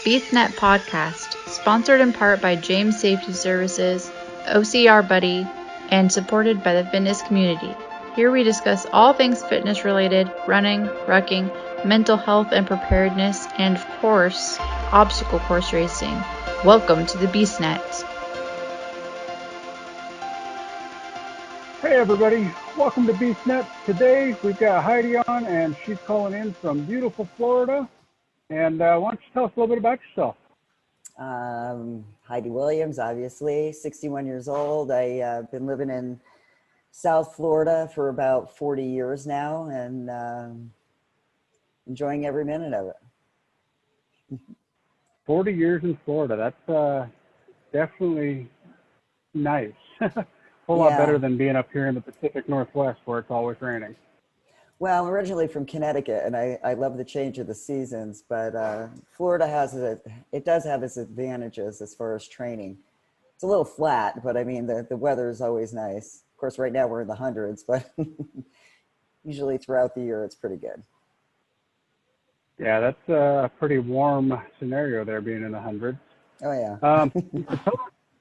BeastNet Podcast, sponsored in part by James Safety Services, OCR Buddy, and supported by the fitness community. Here we discuss all things fitness related, running, rucking, mental health and preparedness, and of course, obstacle course racing. Welcome to the BeastNet. Hey everybody, welcome to BeastNet. Today we've got Heidi on, and she's calling in from beautiful Florida. And why don't you tell us a little bit about yourself? Heidi Williams, obviously, 61 years old. I've been living in South Florida for about 40 years now, and enjoying every minute of it. 40 years in Florida, that's definitely nice. A whole lot better than being up here in the Pacific Northwest where it's always raining. Well, I'm originally from Connecticut, and I love the change of the seasons, but Florida does have its advantages as far as training. It's a little flat, but I mean, the weather is always nice. Of course, right now we're in the hundreds, but usually throughout the year, it's pretty good. Yeah, that's a pretty warm scenario there, being in the hundreds. Oh, yeah.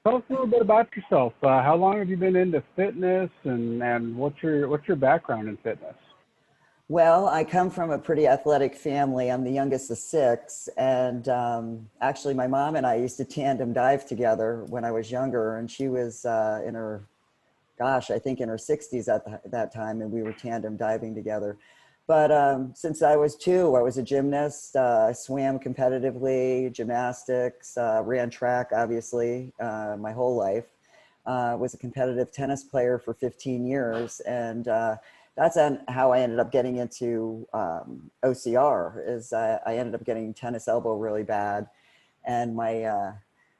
Tell us a little bit about yourself. How long have you been into fitness, and what's your background in fitness? Well, I come from a pretty athletic family. I'm the youngest of six, and actually my mom and I used to tandem dive together when I was younger, and she was in her 60s at that time, and we were tandem diving together. But since I was 2, I was a gymnast. I swam competitively, gymnastics, ran track, obviously, my whole life. Was a competitive tennis player for 15 years, and that's how I ended up getting into OCR. I ended up getting tennis elbow really bad, and my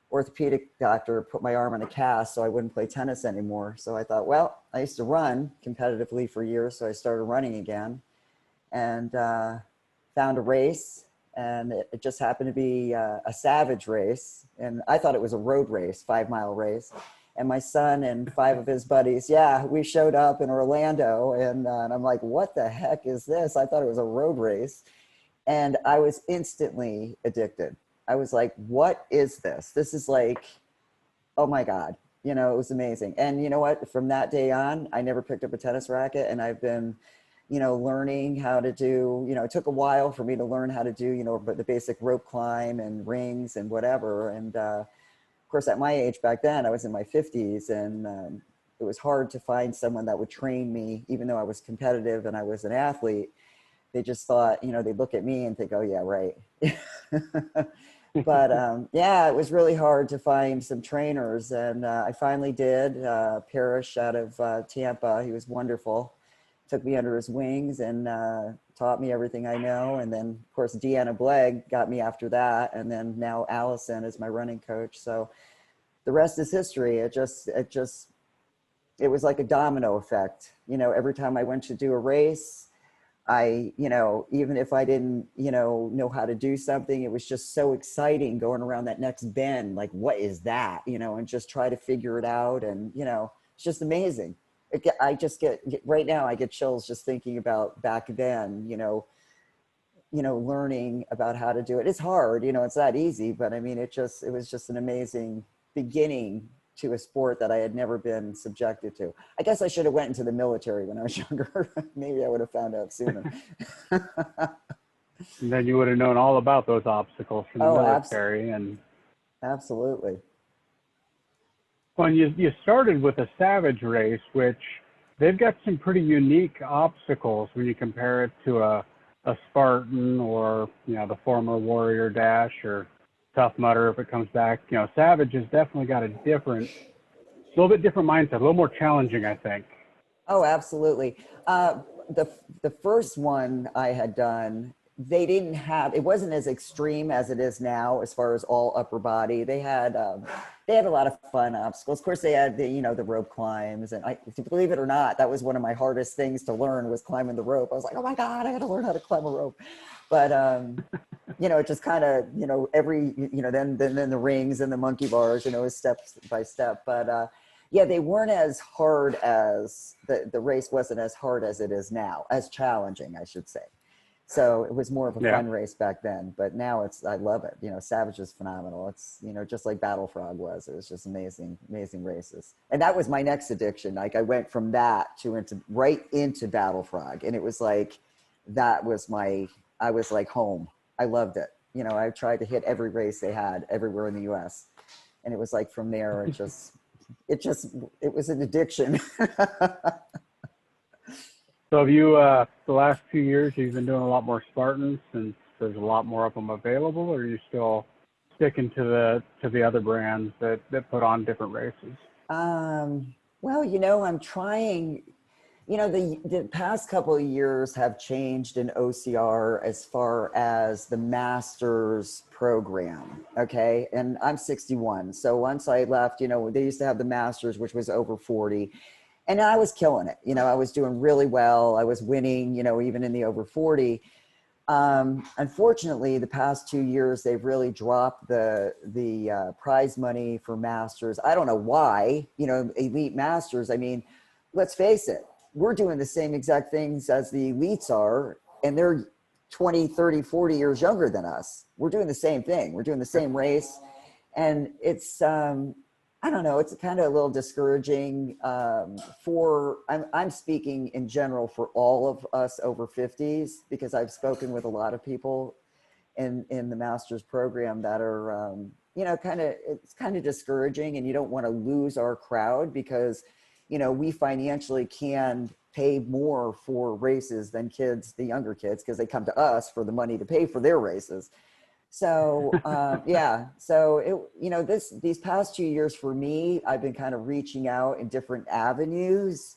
orthopedic doctor put my arm in a cast so I wouldn't play tennis anymore. So I thought, well, I used to run competitively for years, so I started running again, and found a race, and it just happened to be a Savage race, and I thought it was a road race, 5-mile race. And my son and 5 of his buddies, we showed up in Orlando, and I'm like, what the heck is this? I thought it was a road race. And I was instantly addicted. I was like, what is this? This is like, oh my God, it was amazing. And you know what? From that day on, I never picked up a tennis racket, and I've been, learning how to do, it took a while for me to learn how to do, the basic rope climb and rings and whatever. And, of course, at my age back then, I was in my 50s, and it was hard to find someone that would train me, even though I was competitive and I was an athlete. They just thought, they'd look at me and think, oh, yeah, right. But it was really hard to find some trainers. And I finally did. Parrish out of Tampa, he was wonderful. Took me under his wings and taught me everything I know. And then, of course, Deanna Blegg got me after that. And then now Allison is my running coach. So the rest is history. It was like a domino effect. Every time I went to do a race, even if I didn't, know how to do something, it was just so exciting going around that next bend. Like, what is that? And just try to figure it out. And, it's just amazing. I just right now I get chills just thinking about back then, learning about how to do it. It's hard, it's not easy, but I mean, it was just an amazing beginning to a sport that I had never been subjected to. I guess I should have went into the military when I was younger. Maybe I would have found out sooner. And then you would have known all about those obstacles from the military. Absolutely. Well, you started with a Savage race, which they've got some pretty unique obstacles when you compare it to a Spartan or, the former Warrior Dash or Tough Mudder if it comes back. Savage has definitely got a little bit different mindset, a little more challenging, I think. Oh, absolutely. The first one I had done, it wasn't as extreme as it is now as far as all upper body. They had a lot of fun obstacles. Of course, they had the rope climbs, and believe it or not, that was one of my hardest things to learn, was climbing the rope. I was like, oh my God, I got to learn how to climb a rope. But it just kind of then the rings and the monkey bars, step by step. But they weren't as hard as the race wasn't as hard as it is now, as challenging, I should say. So it was more of a Yeah. fun race back then, but now I love it. Savage is phenomenal. It's, just like Battle Frog was. It was just amazing, amazing races. And that was my next addiction. Like I went from that right into Battle Frog. And it was like, I was like home. I loved it. I tried to hit every race they had everywhere in the US. And it was like, from there, it was an addiction. So have you, the last few years, you've been doing a lot more Spartans since there's a lot more of them available, or are you still sticking to the other brands that put on different races? Well, I'm trying, the past couple of years have changed in OCR as far as the Masters program. Okay. And I'm 61. So once I left, they used to have the Masters, which was over 40. And I was killing it. I was doing really well. I was winning, even in the over 40. Unfortunately, the past 2 years, they've really dropped the prize money for Masters. I don't know why, Elite Masters. I mean, let's face it, we're doing the same exact things as the elites are, and they're 20, 30, 40 years younger than us. We're doing the same thing. We're doing the same race. And it's, I don't know, it's kind of a little discouraging I'm speaking in general for all of us over 50s, because I've spoken with a lot of people in the master's program that are, it's kind of discouraging, and you don't want to lose our crowd because, we financially can pay more for races than the younger kids, because they come to us for the money to pay for their races. So, yeah, so these past 2 years for me, I've been kind of reaching out in different avenues,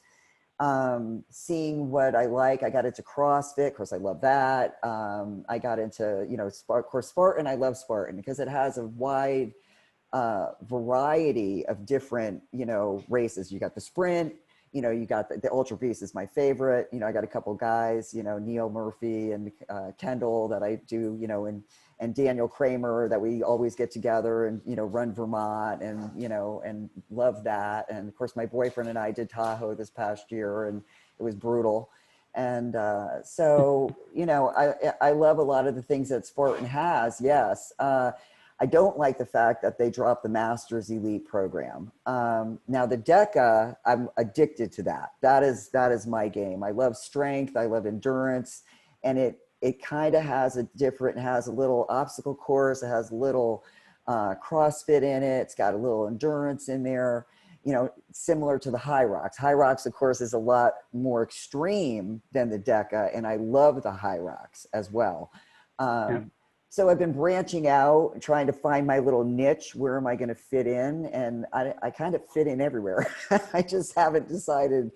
seeing what I like. I got into CrossFit. Of course, I love that. I got into, of course, Spartan. I love Spartan because it has a wide variety of different, races. You got the sprint, you got the Ultra Beast is my favorite. I got a couple guys, Neil Murphy and Kendall that I do, and Daniel Kramer that we always get together and, run Vermont and love that. And of course, my boyfriend and I did Tahoe this past year, and it was brutal. And so, I love a lot of the things that Spartan has. Yes. I don't like the fact that they dropped the Masters Elite program. Now the DECA, I'm addicted to that. That is my game. I love strength. I love endurance. And it kind of has a little obstacle course. It has a little CrossFit in it. It's got a little endurance in there, similar to the High Rocks. High Rocks, of course, is a lot more extreme than the DECA. And I love the High Rocks as well. Yeah. So I've been branching out and trying to find my little niche. Where am I going to fit in? And I kind of fit in everywhere. I just haven't decided,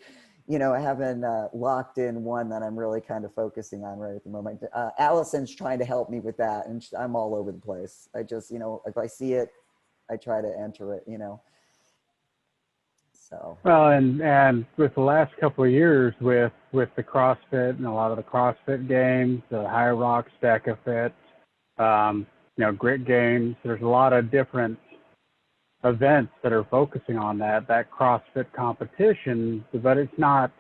I haven't locked in one that I'm really kind of focusing on right at the moment. Allison's trying to help me with that, and I'm all over the place. I just, if I see it, I try to enter it, So. Well, and with the last couple of years with the CrossFit and a lot of the CrossFit games, the High Rocks, DECA Fit, grit games, there's a lot of different events that are focusing on that CrossFit competition, but it's not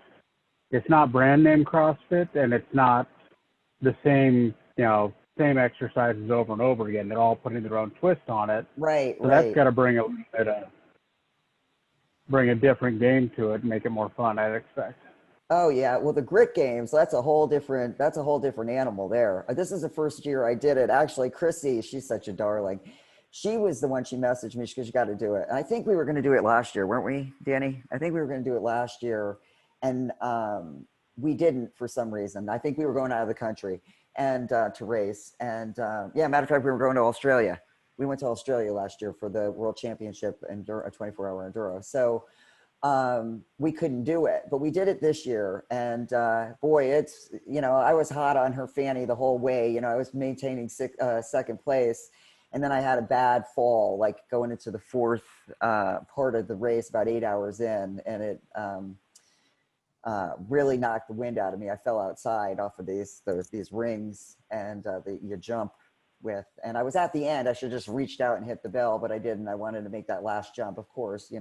brand name CrossFit, and it's not the same exercises over and over again. They're all putting their own twist on it. Right. So that's got to bring a different game to it and make it more fun, I'd expect. Oh yeah, well the grit games, that's a whole different animal there. This is the first year I did it. Actually, Chrissy, she's such a darling. She was the one, she messaged me because you got to do it. And I think we were going to do it last year, weren't we, Danny? I think we were going to do it last year, and we didn't for some reason. I think we were going out of the country and to race. And yeah, matter of fact, we were going to Australia. We went to Australia last year for the World Championship and a 24-hour enduro. So we couldn't do it, but we did it this year. And boy, it's, I was hot on her fanny the whole way. I was maintaining second place. And then I had a bad fall, like going into the fourth part of the race, about 8 hours in. And it really knocked the wind out of me. I fell outside off of these rings and you jump with, and I was at the end. I should have just reached out and hit the bell, but I didn't. I wanted to make that last jump, of course,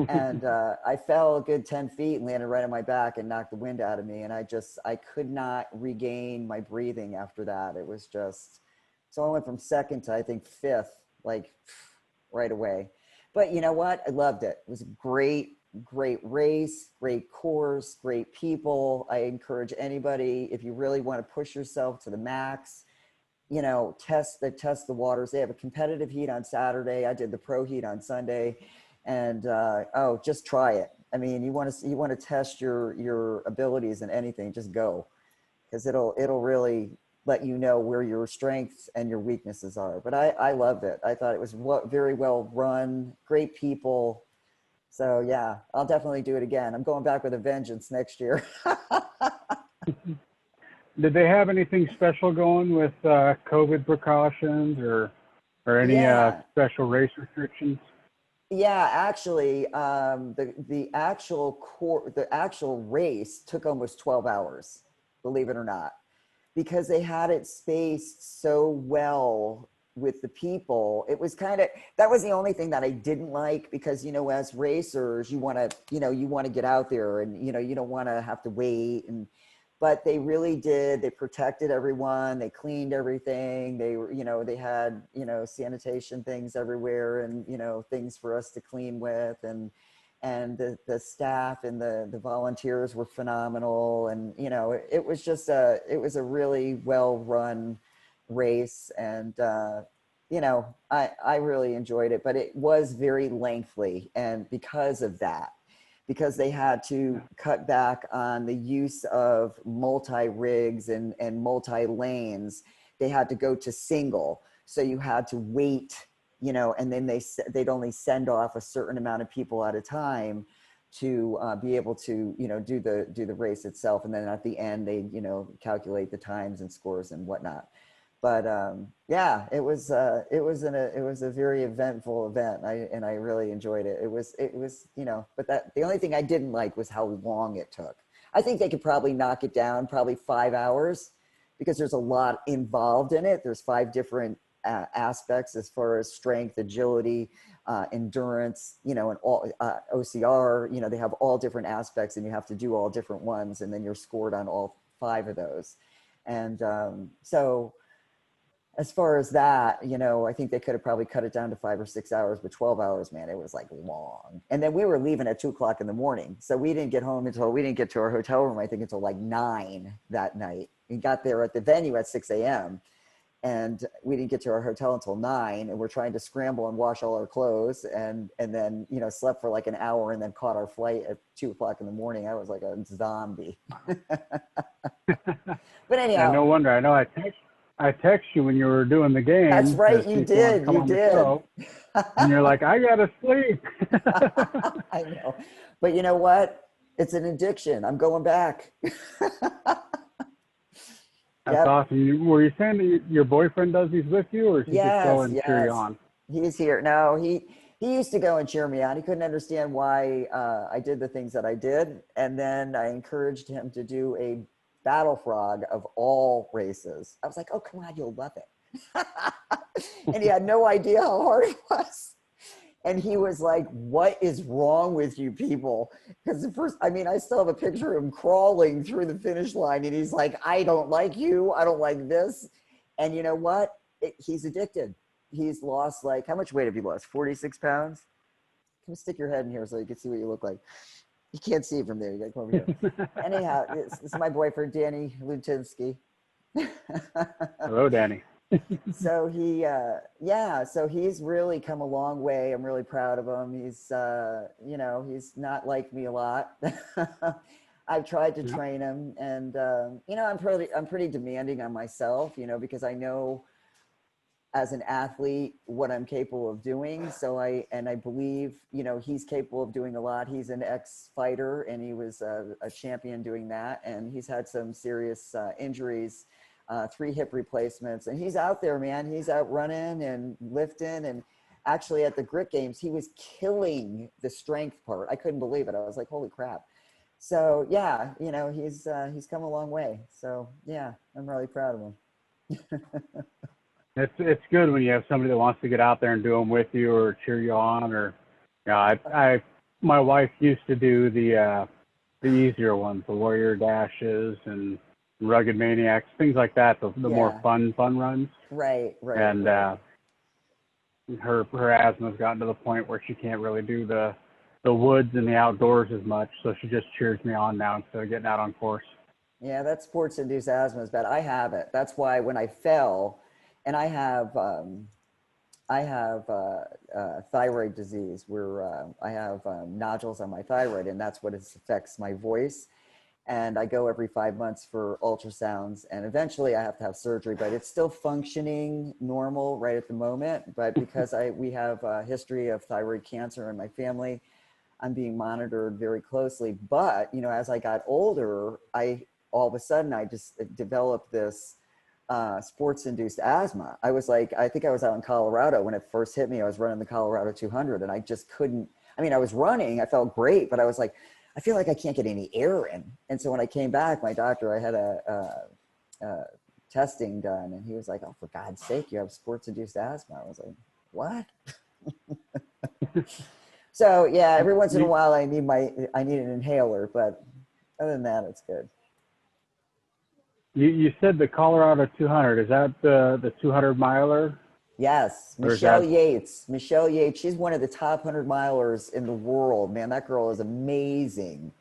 And I fell a good 10 feet and landed right on my back and knocked the wind out of me. And I could not regain my breathing after that. It was just, so I went from second to I think fifth, like right away. But you know what? I loved it. It was a great race, great course, great people. I encourage anybody, if you really want to push yourself to the max, you know, test the waters. They have a competitive heat on Saturday. I did the pro heat on Sunday, and just try it. I mean, you want to test your abilities in anything, just go, because it'll really let you know where your strengths and your weaknesses are. But I loved it. I thought it was very well run, great people. So yeah, I'll definitely do it again. I'm going back with a vengeance next year. Did they have anything special going with COVID precautions or any special race restrictions? Yeah, actually, the actual race took almost 12 hours, believe it or not, because they had it spaced so well with the people. It was that was the only thing that I didn't like, because, you know, as racers, you want to get out there, and, you know, you don't want to have to wait. But they really did. They protected everyone. They cleaned everything. They were, you know, they had, you know, sanitation things everywhere, and, you know, things for us to clean with. And the staff and the volunteers were phenomenal. And, you know, it was a really well run race. And, you know, I really enjoyed it, but it was very lengthy. And because of that, because they had to cut back on the use of multi-rigs and multi-lanes, they had to go to single. So you had to wait, you know, and then they'd only send off a certain amount of people at a time to be able to, you know, do the race itself. And then at the end, they, you know, calculate the times and scores and whatnot. But yeah, it was a very eventful event. I really enjoyed it. It was, you know, but the only thing I didn't like was how long it took. I think they could probably knock it down, probably 5 hours, because there's a lot involved in it. There's 5 different aspects as far as strength, agility, endurance, you know, and all OCR. You know, they have all different aspects, and you have to do all different ones, and then you're scored on all 5 of those. And so, as far as that, you know, I think they could have probably cut it down to 5 or 6 hours, but 12 hours, man, it was like long. And then we were leaving at 2:00 in the morning. So we didn't get to our hotel room, I think, until like 9 that night. We got there at the venue at 6 a.m. and we didn't get to our hotel until 9. And we're trying to scramble and wash all our clothes, and then, you know, slept for like an hour, and then caught our flight at 2:00 in the morning. I was like a zombie. But anyhow. Yeah, no wonder. I know I text you when you were doing the game. That's right, you did. And you're like, I gotta sleep. I know, but you know what? It's an addiction. I'm going back. That's awesome. Were you saying that your boyfriend does these with you, or is he just go and cheer you on? He's here. No, he used to go and cheer me on. He couldn't understand why I did the things that I did, and then I encouraged him to do a battle frog of all races. I was like, oh, come on, you'll love it. And he had no idea how hard it was. And he was like, what is wrong with you people? Because I still have a picture of him crawling through the finish line, and he's like, I don't like you. I don't like this. And you know what? He's addicted. He's lost, like, how much weight have you lost? 46 pounds? Come stick your head in here so you can see what you look like. You can't see it from there. You got to come over here. Anyhow, this is my boyfriend, Danny Lutinsky. Hello, Danny. So so he's really come a long way. I'm really proud of him. He's, you know, he's not like me a lot. I've tried to train him, and, you know, I'm pretty demanding on myself, you know, because I know as an athlete what I'm capable of doing. So I believe, you know, he's capable of doing a lot. He's an ex-fighter, and he was a champion doing that. And he's had some serious injuries, 3 hip replacements, and he's out there, man. He's out running and lifting. And actually at the grit games, he was killing the strength part. I couldn't believe it. I was like, holy crap. So yeah, you know, he's come a long way. So yeah, I'm really proud of him. It's good when you have somebody that wants to get out there and do them with you, or cheer you on, or, you know, my wife used to do the easier ones, the Warrior Dashes and Rugged Maniacs, things like that, the more fun runs. Right. And her asthma's gotten to the point where she can't really do the woods and the outdoors as much, so she just cheers me on now instead of getting out on course. Yeah, that sports-induced asthma is bad. I have it. That's why when I fell, and I have thyroid disease where I have nodules on my thyroid, and that's what affects my voice. And I go every 5 months for ultrasounds, and eventually I have to have surgery, but it's still functioning normal right at the moment. But because we have a history of thyroid cancer in my family, I'm being monitored very closely. But, you know, as I got older, all of a sudden I just developed this sports-induced asthma. I was like, I think I was out in Colorado when it first hit me. I was running the Colorado 200, and I just couldn't, I mean, I was running, I felt great, but I was like, I feel like I can't get any air in. And so when I came back, my doctor, I had a testing done, and he was like, oh, for God's sake, you have sports-induced asthma. I was like, what? So yeah, every once in a while I need an inhaler, but other than that, it's good. You said the Colorado 200. Is that the 200 miler? Yes, Michelle Yates. Michelle Yates. She's one of the top 100 milers in the world. Man, that girl is amazing.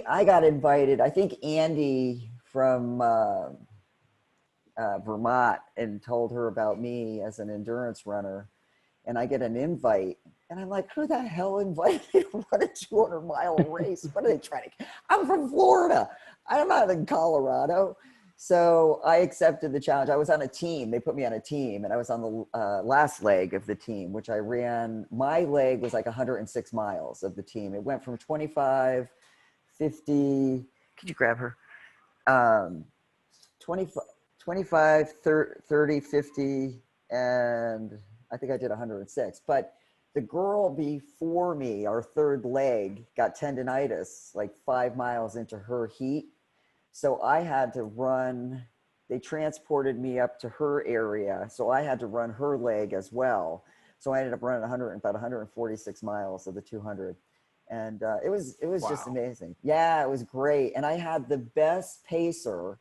I got invited. I think Andy from Vermont and told her about me as an endurance runner, and I get an invite. And I'm like, who the hell invited me to run a 200-mile race? What are they trying to? I'm from Florida. I'm not in Colorado. So I accepted the challenge. I was on a team. They put me on a team, and I was on the last leg of the team, which I ran. My leg was like 106 miles of the team. It went from 25, 50. Could you grab her? 25, 30, 50, and I think I did 106. But the girl before me, our third leg, got tendonitis like 5 miles into her heat. So I had to run, they transported me up to her area. So I had to run her leg as well. So I ended up running about 146 miles of the 200. And it was just amazing. Yeah, it was great. And I had the best pacer,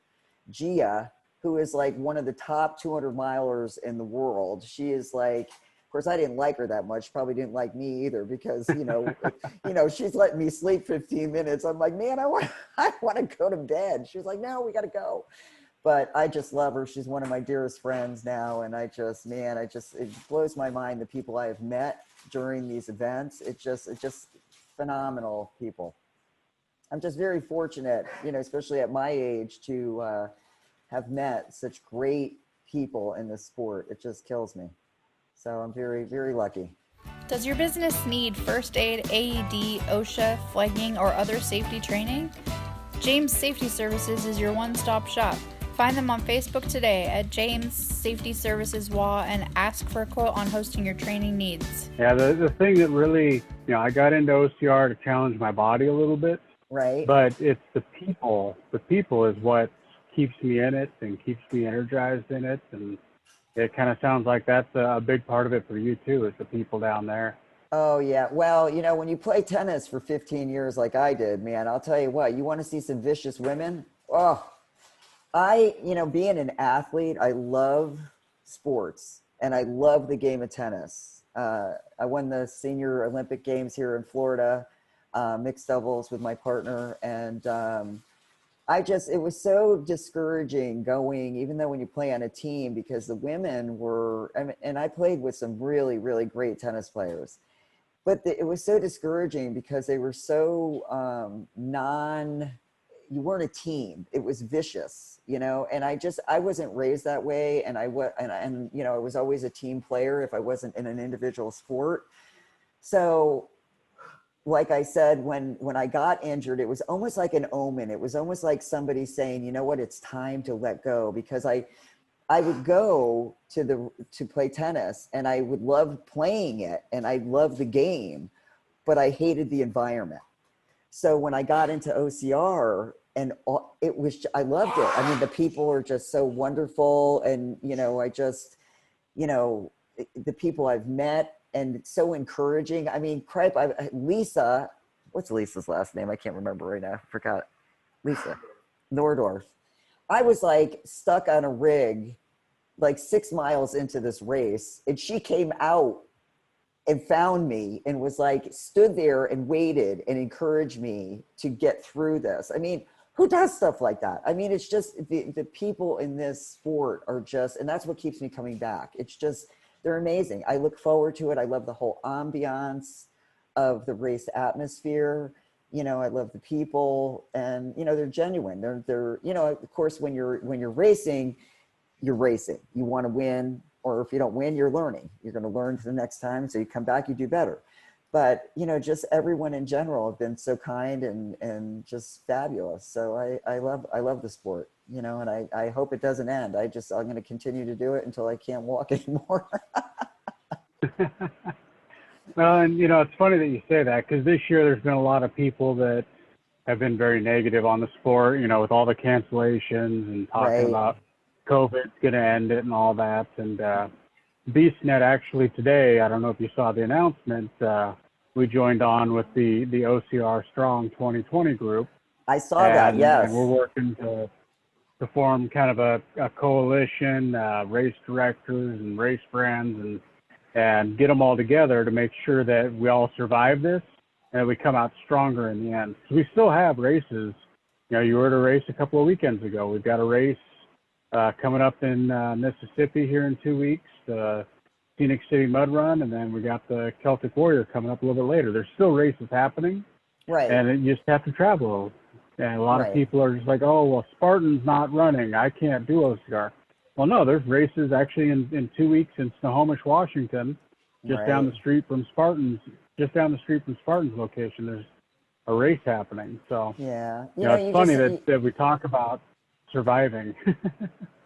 Gia, who is like one of the top 200 milers in the world. She is like, of course, I didn't like her that much. Probably didn't like me either because, you know, she's letting me sleep 15 minutes. I'm like, man, I want to go to bed. She was like, no, we got to go. But I just love her. She's one of my dearest friends now. And it blows my mind, the people I have met during these events. It's just phenomenal people. I'm just very fortunate, you know, especially at my age to have met such great people in this sport. It just kills me. So I'm very, very lucky. Does your business need first aid, AED, OSHA, flagging, or other safety training? James Safety Services is your one-stop shop. Find them on Facebook today at James Safety Services WA and ask for a quote on hosting your training needs. Yeah, the thing that really, you know, I got into OCR to challenge my body a little bit. Right. But it's the people. The people is what keeps me in it and keeps me energized in it. And it kind of sounds like that's a big part of it for you too, is the people down there. Oh yeah. Well, you know, when you play tennis for 15 years like I did, man, I'll tell you what, you want to see some vicious women? Oh, being an athlete, I love sports and I love the game of tennis. I won the Senior Olympic Games here in Florida, mixed doubles with my partner. And it was so discouraging going, even though when you play on a team, because the women were, and I played with some really, really great tennis players, but it was so discouraging because they were so you weren't a team. It was vicious, you know, and I wasn't raised that way. And I was always a team player if I wasn't in an individual sport. So like I said, when I got injured, it was almost like an omen. It was almost like somebody saying, you know what, it's time to let go, because I would go to play tennis and I would love playing it and I loved the game, but I hated the environment. So when I got into OCR I loved it. I mean, the people are just so wonderful. And, you know, the people I've met and it's so encouraging. I mean, cripe, Lisa, what's Lisa's last name? I can't remember right now. I forgot. Lisa Nordorf. I was like stuck on a rig like 6 miles into this race, and she came out and found me and was like, stood there and waited and encouraged me to get through this. I mean, who does stuff like that? I mean, it's just the people in this sport are just, and that's what keeps me coming back. It's just, they're amazing. I look forward to it. I love the whole ambiance of the race atmosphere. You know, I love the people, and, you know, they're genuine. They're, you know, of course, when you're racing, you're racing. You want to win, or if you don't win, you're learning. You're going to learn for the next time. So you come back, you do better. But, you know, just everyone in general have been so kind and just fabulous. So I love the sport, you know, and I hope it doesn't end. I'm going to continue to do it until I can't walk anymore. Well, and, you know, it's funny that you say that, because this year there's been a lot of people that have been very negative on the sport, you know, with all the cancellations and talking about COVID's going to end it and all that. And BeastNet actually today, I don't know if you saw the announcement, we joined on with the OCR Strong 2020 group. I saw that, yes. And we're working to form kind of a coalition, race directors and race brands, and get them all together to make sure that we all survive this and we come out stronger in the end. So we still have races. You know, you were at a race a couple of weekends ago. We've got a race coming up in Mississippi here in 2 weeks, the Phoenix City Mud Run, and then we got the Celtic Warrior coming up a little bit later. There's still races happening, right? And you just have to travel. And a lot of people are just like, oh, well, Spartan's not running, I can't do OCR. Well, no, there's races actually in 2 weeks in Snohomish, Washington, just down the street from Spartan's. Just down the street from Spartan's location, there's a race happening. So yeah, you know, it's funny that we talk about surviving.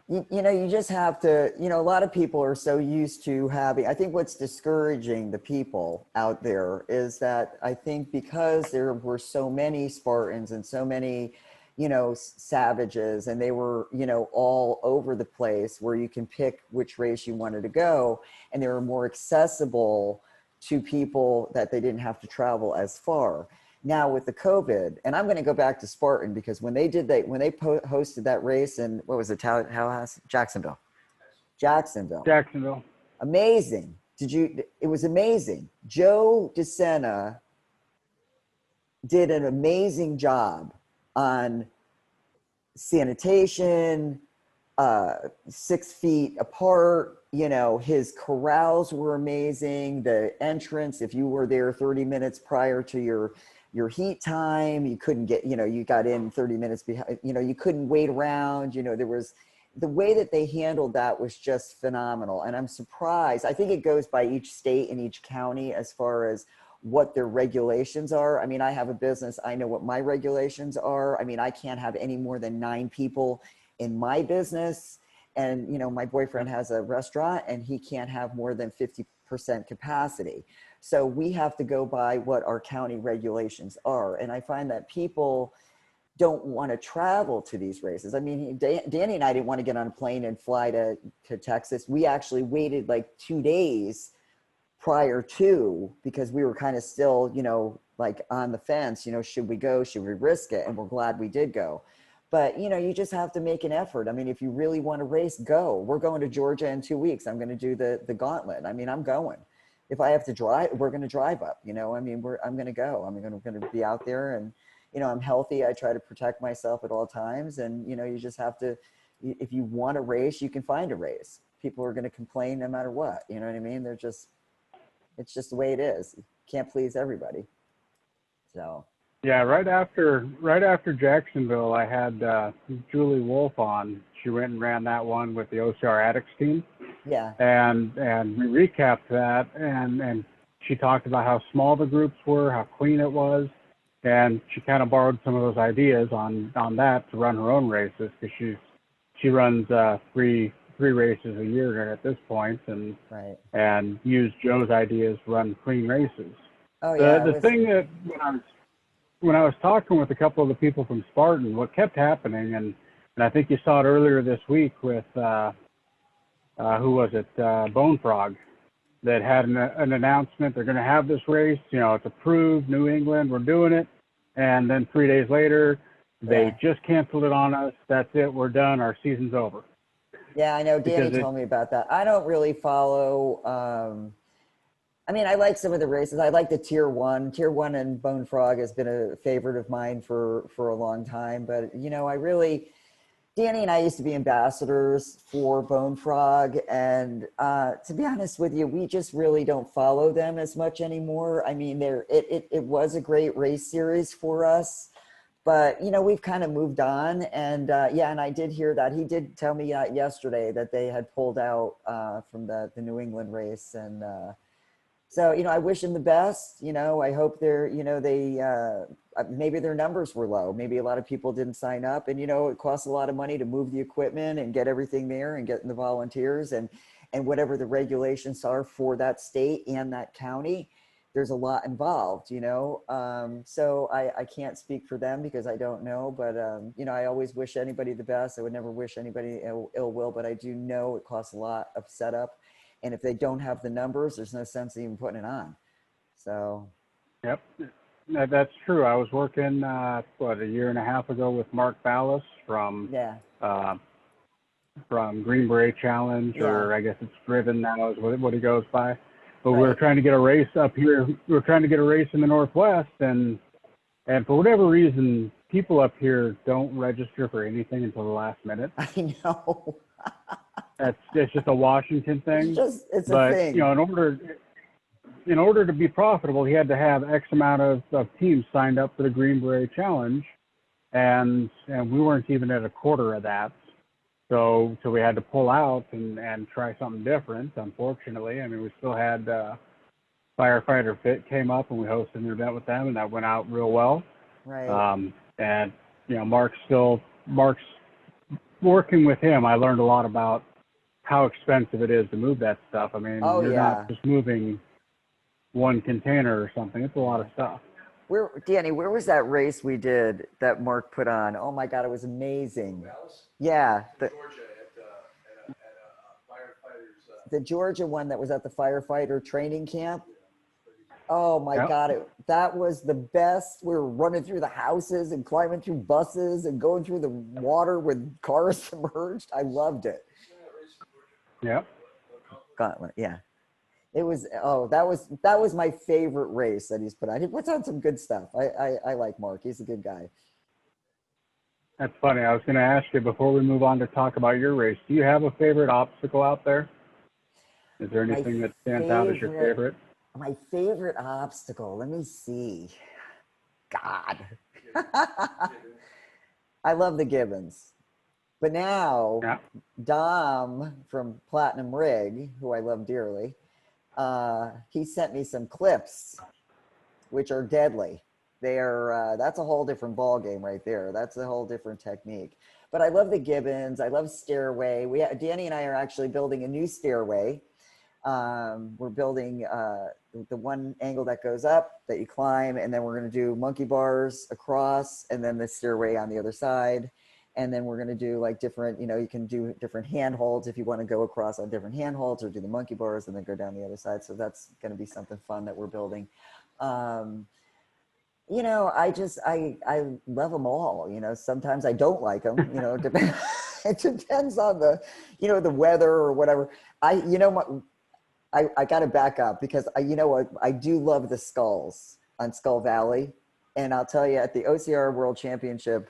You know, you just have to, you know, a lot of people are so used to having, I think what's discouraging the people out there is that I think because there were so many Spartans and so many, you know, savages, and they were, you know, all over the place where you can pick which race you wanted to go, and they were more accessible to people that they didn't have to travel as far. Now with the COVID, and I'm going to go back to Spartan, because when they did that, when they hosted that race in, what was it, Jacksonville. Amazing. It was amazing. Joe DeSena did an amazing job on sanitation, 6 feet apart. You know, his corrals were amazing. The entrance, if you were there 30 minutes prior to your heat time, you couldn't get, you know, you got in 30 minutes behind, you know, you couldn't wait around, you know, there was, the way that they handled that was just phenomenal. And I'm surprised, I think it goes by each state and each county as far as what their regulations are. I mean, I have a business, I know what my regulations are. I mean, I can't have any more than 9 people in my business. And, you know, my boyfriend has a restaurant and he can't have more than 50% capacity. So we have to go by what our county regulations are. And I find that people don't want to travel to these races. I mean, Danny and I didn't want to get on a plane and fly to Texas. We actually waited like 2 days prior to, because we were kind of still, you know, like on the fence, you know, should we go, should we risk it? And we're glad we did go. But, you know, you just have to make an effort. I mean, if you really want to race, go. We're going to Georgia in 2 weeks. I'm going to do the gauntlet. I mean, I'm going. If I have to drive, we're going to drive up, you know, I mean, I'm going to go. I'm going to be out there, and, you know, I'm healthy. I try to protect myself at all times. And, you know, you just have to, if you want a race, you can find a race. People are going to complain no matter what, you know what I mean? It's just the way it is. You can't please everybody. So. Yeah, right after Jacksonville, I had Julie Wolf on. She went and ran that one with the OCR Addicts team. Yeah. And we recapped that, and she talked about how small the groups were, how clean it was, and she kind of borrowed some of those ideas on that to run her own races, because she runs three races a year at this point, and used Joe's ideas to run clean races. Oh yeah. The thing that when I was talking with a couple of the people from Spartan, what kept happening, and I think you saw it earlier this week with, who was it? Bone Frog. that had an announcement. They're going to have this race. It's approved. New England, we're doing it. And then 3 days later, they just canceled it on us. That's it. We're done. Our season's over. Yeah, I know. Danny told me about that. I don't really follow. I mean, I like some of the races. I like the Tier 1. Tier 1 and Bone Frog has been a favorite of mine for a long time. But, Danny and I used to be ambassadors for Bone Frog. And to be honest with you, we just really don't follow them as much anymore. I mean, it was a great race series for us. But, we've kind of moved on. And and I did hear that. He did tell me yesterday that they had pulled out from the New England race. And so, I wish them the best. I hope maybe their numbers were low. Maybe a lot of people didn't sign up. And, it costs a lot of money to move the equipment and get everything there and getting the volunteers and whatever the regulations are for that state and that county. There's a lot involved, so I can't speak for them because I don't know, but, I always wish anybody the best. I would never wish anybody ill will, but I do know it costs a lot of setup. And if they don't have the numbers, there's no sense in even putting it on. So. Yep, that's true. I was working, a year and a half ago with Mark Ballas from Green Beret Challenge, or I guess it's Driven now is what he goes by. But we were trying to get a race up here. We were trying to get a race in the Northwest, and for whatever reason, people up here don't register for anything until the last minute. I know. It's just a Washington thing. It's a thing. In order to be profitable, he had to have X amount of teams signed up for the Green Beret Challenge, and we weren't even at a quarter of that. So we had to pull out and try something different, unfortunately. I mean, we still had Firefighter Fit came up, and we hosted an event with them, and that went out real well. Right. And, Mark's working with him. I learned a lot about how expensive it is to move that stuff. I mean, you're not just moving one container or something. It's a lot of stuff. Danny, where was that race we did that Mark put on? Oh my God, it was amazing. Yeah. Georgia at firefighters. The Georgia one that was at the firefighter training camp. Oh my God, that was the best. We were running through the houses and climbing through buses and going through the water with cars submerged. I loved it. Yeah. Gauntlet, yeah. It was, that was my favorite race that he's put on. He puts on some good stuff. I like Mark. He's a good guy. That's funny. I was going to ask you before we move on to talk about your race, do you have a favorite obstacle out there? Is there anything that stands out as your favorite? My favorite obstacle, let me see. God. I love the Gibbons. But now, Dom from Platinum Rig, who I love dearly, he sent me some clips, which are deadly. That's a whole different ball game right there. That's a whole different technique. But I love the Gibbons. I love stairway. Danny and I are actually building a new stairway. We're building the one angle that goes up that you climb, and then we're going to do monkey bars across, and then the stairway on the other side. And then we're going to do like different, you can do different handholds if you want to go across on different handholds, or do the monkey bars and then go down the other side. So that's going to be something fun that we're building. I love them all. Sometimes I don't like them, it depends on the weather or whatever. I got to back up because I do love the skulls on Skull Valley. And I'll tell you, at the OCR World Championship,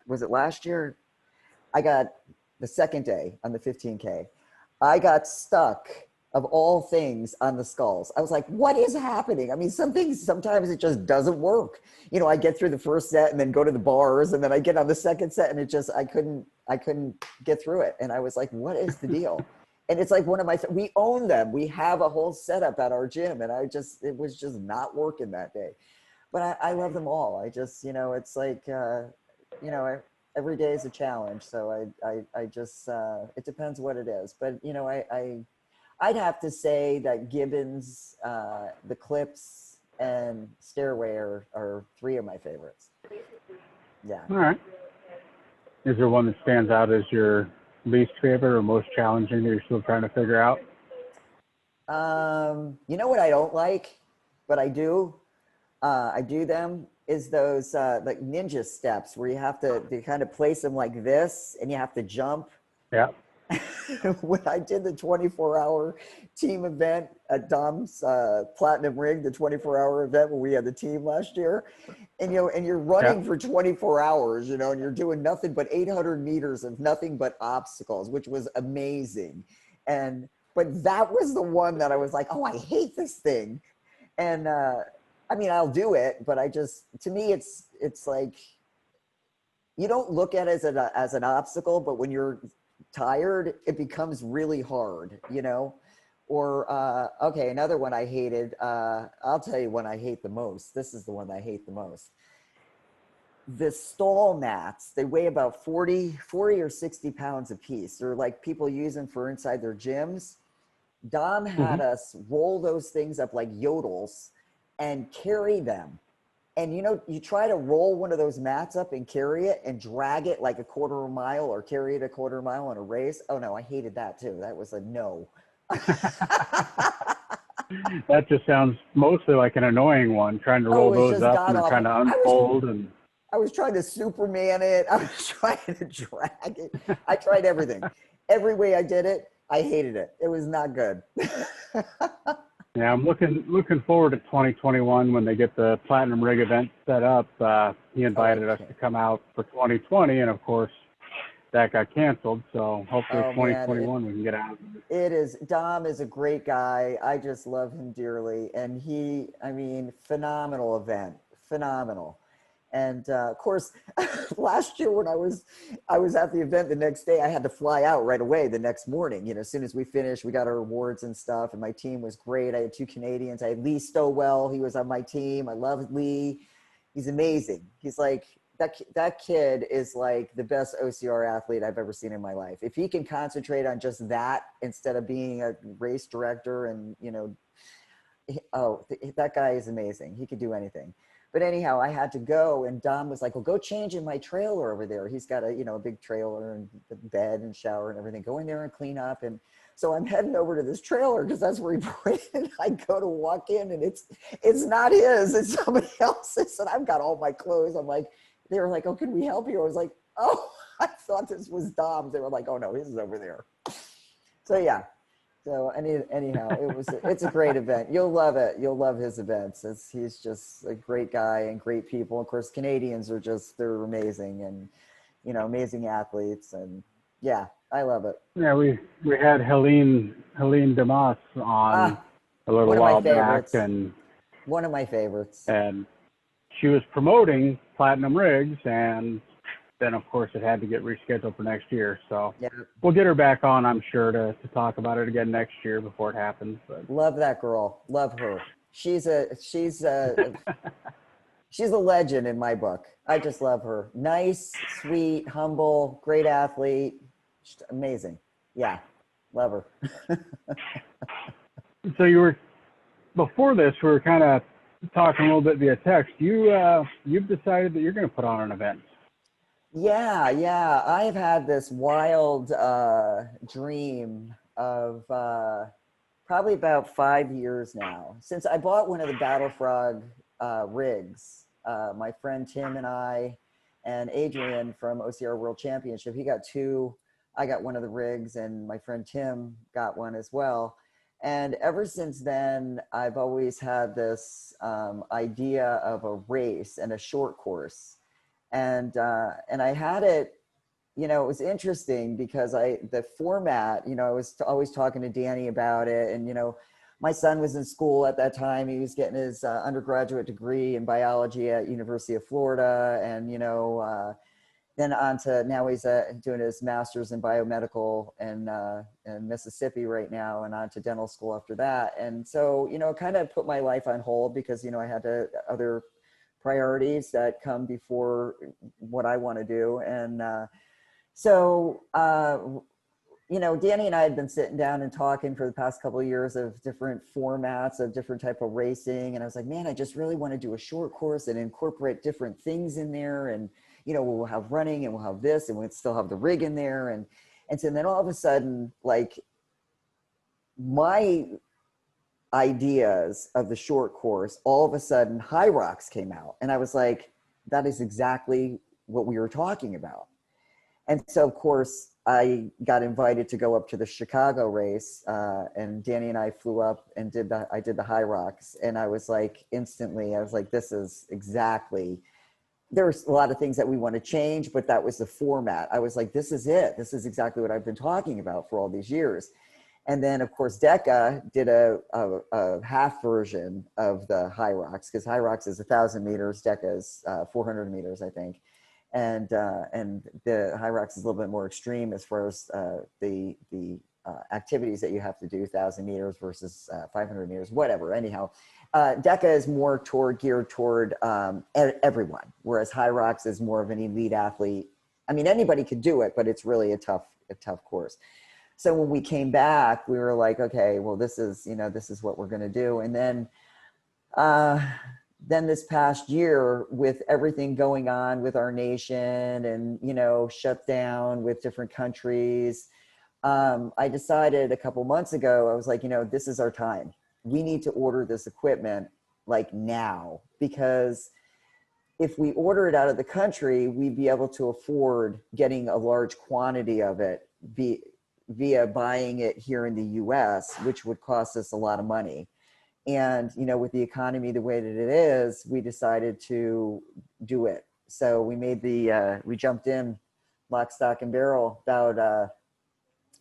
was it last year? I got the second day on the 15K. I got stuck, of all things, on the skulls. I was like, what is happening? I mean, sometimes it just doesn't work. I get through the first set and then go to the bars, and then I get on the second set and I couldn't get through it. And I was like, what is the deal? And it's like we own them. We have a whole setup at our gym, and it was just not working that day. But I love them all. I just, it's like, every day is a challenge. So I just, it depends what it is. But, I'd have to say that Gibbons, the Clips, and Stairway are three of my favorites. Yeah. All right. Is there one that stands out as your least favorite or most challenging that you're still trying to figure out? You know what I don't like, but I do them, is those like ninja steps where you have to they kind of place them like this and you have to jump. Yeah. When I did the 24-hour team event at Dom's Platinum Rig, the 24-hour event when we had the team last year, and you're running Yeah. for 24 hours, and you're doing nothing but 800 meters of nothing but obstacles, which was amazing. And but that was the one that I was like, oh, I hate this thing. And I mean, I'll do it, but to me, it's like you don't look at it as an obstacle, but when you're tired, it becomes really hard, Or, okay, another one I hated, I'll tell you one I hate the most. This is the one I hate the most. The stall mats, they weigh about 40 or 60 pounds a piece. They're like people use them for inside their gyms. Dom had us roll those things up like yodels and carry them. And you try to roll one of those mats up and carry it and drag it like a quarter of a mile or carry it a quarter of a mile in a race. Oh no, I hated that too. That was a no. That just sounds mostly like an annoying one, trying to roll Oh, it's those just up god and then trying awful. to unfold. I was trying to Superman it. I was trying to drag it. I tried everything. Every way I did it, I hated it. It was not good. Yeah, I'm looking forward to 2021 when they get the Platinum Rig event set up. He invited us to come out for 2020, and of course, that got canceled. So hopefully, 2021 we can get out. Dom is a great guy. I just love him dearly, and phenomenal event, phenomenal. And of course, last year when I was at the event the next day, I had to fly out right away the next morning. As soon as we finished, we got our awards and stuff, and my team was great. I had 2 Canadians. I had Lee Stowell. He was on my team. I love Lee. He's amazing. He's like, that kid is like the best OCR athlete I've ever seen in my life. If he can concentrate on just that instead of being a race director and, that guy is amazing. He could do anything. But anyhow, I had to go, and Dom was like, well, go change in my trailer over there. He's got a big trailer and a bed and shower and everything. Go in there and clean up. And so I'm heading over to this trailer because that's where he put it. I go to walk in, and it's not his, it's somebody else's. And I've got all my clothes. I'm like, they were like, oh, can we help you? I was like, oh, I thought this was Dom's. They were like, oh no, his is over there. So yeah. So anyhow, it's a great event. You'll love it. You'll love his events. He's just a great guy and great people. Of course, Canadians are they're amazing and, amazing athletes. And yeah, I love it. Yeah, we had Helene Demas on a little while back, and one of my favorites. And she was promoting Platinum Rigs, and then of course it had to get rescheduled for next year. So we'll get her back on, I'm sure, to talk about it again next year before it happens. But love that girl. Love her. She's a legend in my book. I just love her. Nice, sweet, humble, great athlete. Just amazing. Yeah. Love her. So before this, we were kind of talking a little bit via text. You've decided that you're going to put on an event. Yeah. I've had this wild dream of probably about 5 years now since I bought one of the Battle Frog rigs. My friend Tim and I and Adrian from OCR World Championship, he got 2. I got one of the rigs, and my friend Tim got one as well. And ever since then, I've always had this idea of a race and a short course. And I had it, it was interesting because the format, I was always talking to Danny about it. And, my son was in school at that time. He was getting his undergraduate degree in biology at University of Florida. And, then now he's doing his master's in biomedical in Mississippi right now, and on to dental school after that. And so, kind of put my life on hold because, I had other priorities that come before what I want to do. And Danny and I had been sitting down and talking for the past couple of years of different formats of different type of racing. And I was like, man, I just really want to do a short course and incorporate different things in there. And, we'll have running and we'll have this and we'll still have the rig in there. And so then all of a sudden, like my ideas of the short course, all of a sudden High Rocks came out. And I was like, that is exactly what we were talking about. And so, of course, I got invited to go up to the Chicago race, and Danny and I flew up and I did the High Rocks. And I was like, instantly, I was like, this is exactly, there's a lot of things that we want to change, but that was the format. I was like, this is it. This is exactly what I've been talking about for all these years. And then, of course, DECA did a half version of the High Rocks, because High Rocks is 1,000 meters, DECA is 400 meters, I think. And the High Rocks is a little bit more extreme as far as the activities that you have to do, 1,000 meters versus 500 meters, whatever. Anyhow, DECA is more geared toward everyone, whereas High Rocks is more of an elite athlete. I mean, anybody could do it, but it's really a tough course. So when we came back, we were like, okay, well, this is what we're going to do. And then this past year, with everything going on with our nation and, shut down with different countries, I decided a couple months ago, I was like, this is our time. We need to order this equipment like now, because if we order it out of the country, we'd be able to afford getting a large quantity of it via buying it here in the US, which would cost us a lot of money. And, with the economy the way that it is, we decided to do it. So we we jumped in lock, stock, and barrel about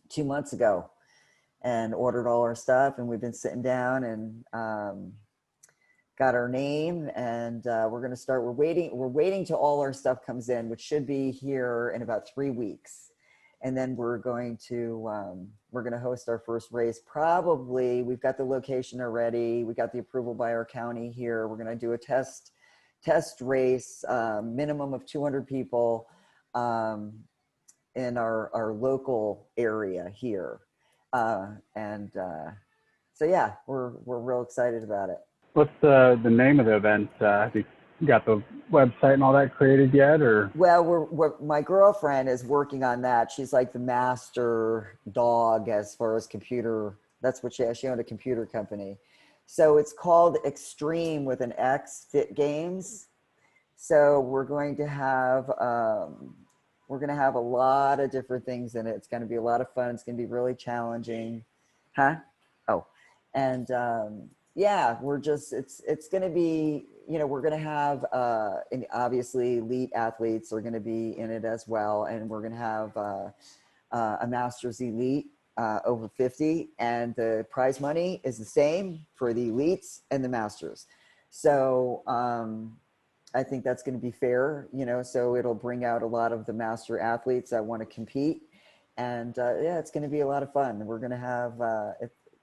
2 months ago and ordered all our stuff. And we've been sitting down and got our name, and we're going to start. We're waiting till all our stuff comes in, which should be here in about 3 weeks. And then we're going to host our first race. Probably, we've got the location already. We got the approval by our county here. We're going to do a test race, minimum of 200 people in our local area here. So yeah, we're real excited about it. What's the name of the event? Have you got the website and all that created yet, or? Well, my girlfriend is working on that. She's like the master dog as far as computer. That's what she owned a computer company. So it's called Extreme with an X Fit Games. So we're going to have a lot of different things in it. It's going to be a lot of fun. It's going to be really challenging. Huh? Oh, and yeah, it's going to be, we're going to have, and obviously elite athletes are going to be in it as well. And we're going to have a Masters Elite over 50, and the prize money is the same for the elites and the Masters. So I think that's going to be fair, so it'll bring out a lot of the master athletes that want to compete. And yeah, it's going to be a lot of fun. We're going to have,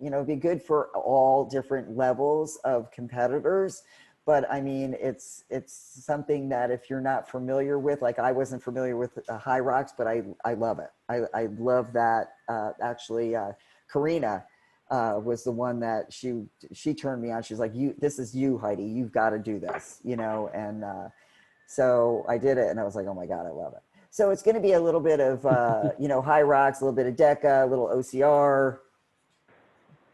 it'd be good for all different levels of competitors. But I mean, it's something that if you're not familiar with, like I wasn't familiar with High Rocks, but I love it. I love that. Actually, Karina was the one that she turned me on. She's like, this is you, Heidi. You've got to do this, and so I did it, and I was like, oh my God, I love it. So it's going to be a little bit of, High Rocks, a little bit of DECA, a little OCR.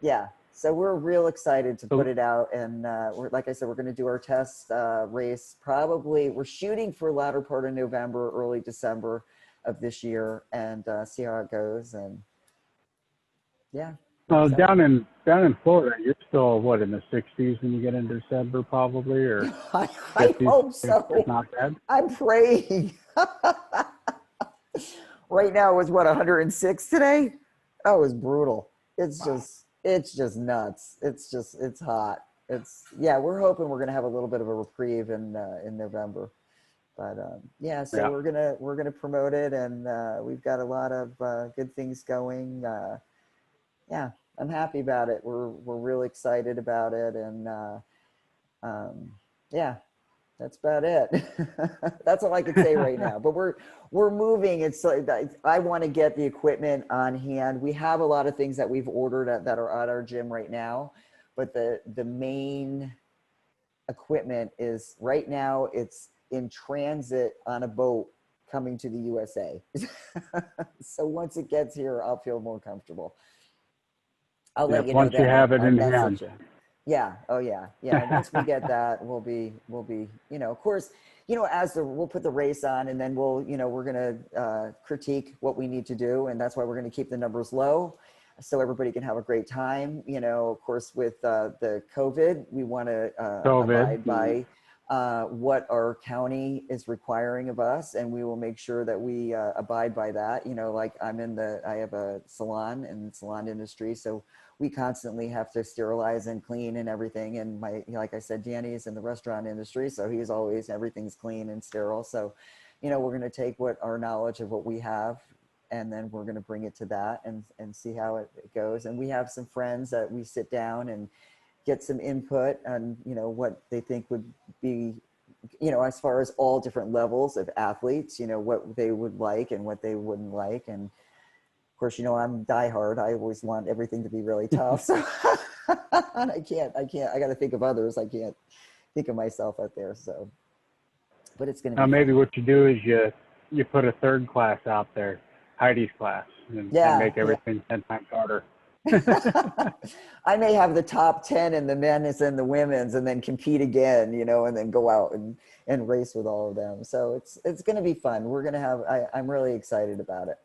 Yeah. So we're real excited to put it out. And like I said, we're going to do our test race. Probably we're shooting for latter part of November, early December of this year, and see how it goes. And yeah. Well, down in Florida, you're still in the 60s when you get into December, probably, or I hope so. It's not bad. I'm praying. Right now it was 106 today. That was brutal. It's just nuts. It's hot. We're hoping we're going to have a little bit of a reprieve in November, but we're gonna promote it, and we've got a lot of good things going. Yeah, I'm happy about it. We're really excited about it, and yeah, that's about it. That's all I can say right now. But we're moving. It's like I want to get the equipment on hand. We have a lot of things that we've ordered that are at our gym right now, but the main equipment is right now. It's in transit on a boat coming to the USA. So once it gets here, I'll feel more comfortable. I'll let Yep, you know once you then. have it I'll in message hand. you. Yeah. Oh yeah. Yeah. Once we get that, we'll be, of course, we'll put the race on, and then we're going to critique what we need to do. And that's why we're going to keep the numbers low so everybody can have a great time. Of course, with the COVID, we want to COVID. abide by what our county is requiring of us. And we will make sure that we abide by that. Like I have a salon in the salon industry. So we constantly have to sterilize and clean and everything. And like I said, Danny's in the restaurant industry, so he's always, everything's clean and sterile. So, we're going to take our knowledge of what we have, and then we're going to bring it to that and see how it goes. And we have some friends that we sit down and get some input on, what they think would be, as far as all different levels of athletes, what they would like and what they wouldn't like. And of course, I'm diehard. I always want everything to be really tough. So and I got to think of others. I can't think of myself out there. So, but it's going to Now be maybe fun. what you do is you put a third class out there, Heidi's class, and make everything 10 times harder. I may have the top 10 in the men's and the women's, and then compete again, and then go out and race with all of them. So it's going to be fun. We're going to have, I'm really excited about it.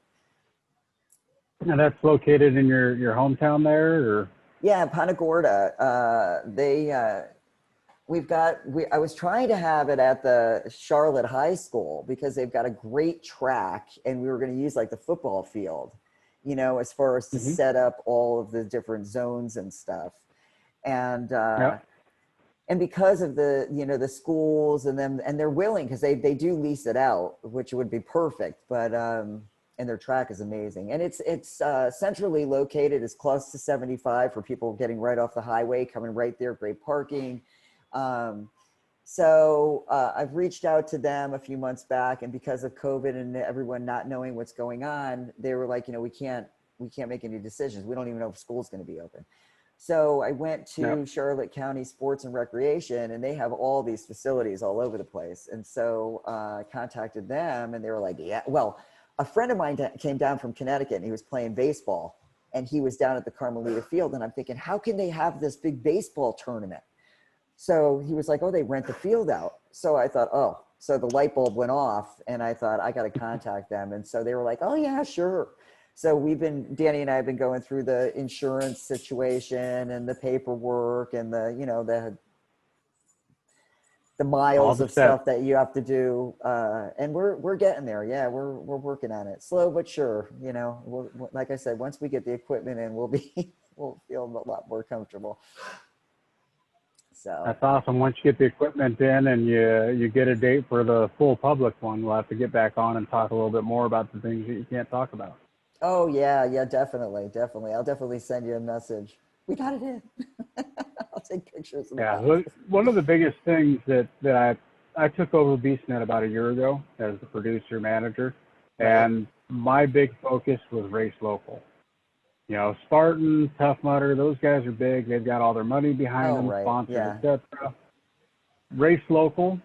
And that's located in your hometown there, or? Yeah, Punta Gorda. I was trying to have it at the Charlotte High School because they've got a great track, and we were going to use like the football field, as far as to set up all of the different zones and stuff. And and because of the the schools and them, and they're willing, because they do lease it out, which would be perfect, but and their track is amazing, and it's centrally located. It's close to 75 for people getting right off the highway, coming right there, great parking. So I've reached out to them a few months back, and because of COVID and everyone not knowing what's going on, they were like, we can't make any decisions. We don't even know if school's going to be open. So I went to Charlotte County Sports and Recreation, and they have all these facilities all over the place. And so I contacted them, and they were like, yeah, well, a friend of mine came down from Connecticut, and he was playing baseball, and he was down at the Carmelita Field. And I'm thinking, how can they have this big baseball tournament? So he was like, oh, they rent the field out. So I thought, oh, so the light bulb went off, and I thought, I got to contact them. And so they were like, oh yeah, sure. So Danny and I have been going through the insurance situation and the paperwork and the miles of stuff that you have to do. And we're getting there. Yeah, we're working on it. Slow but sure, like I said, once we get the equipment in, we'll feel a lot more comfortable. So that's awesome. Once you get the equipment in and you get a date for the full public one, we'll have to get back on and talk a little bit more about the things that you can't talk about. Oh yeah, definitely. I'll definitely send you a message. We got it in. I'll take pictures. One of the biggest things that I took over BeastNet about a year ago as the producer manager, and my big focus was race local. Spartan, Tough Mudder, those guys are big. They've got all their money behind them, sponsors, etc. Race local,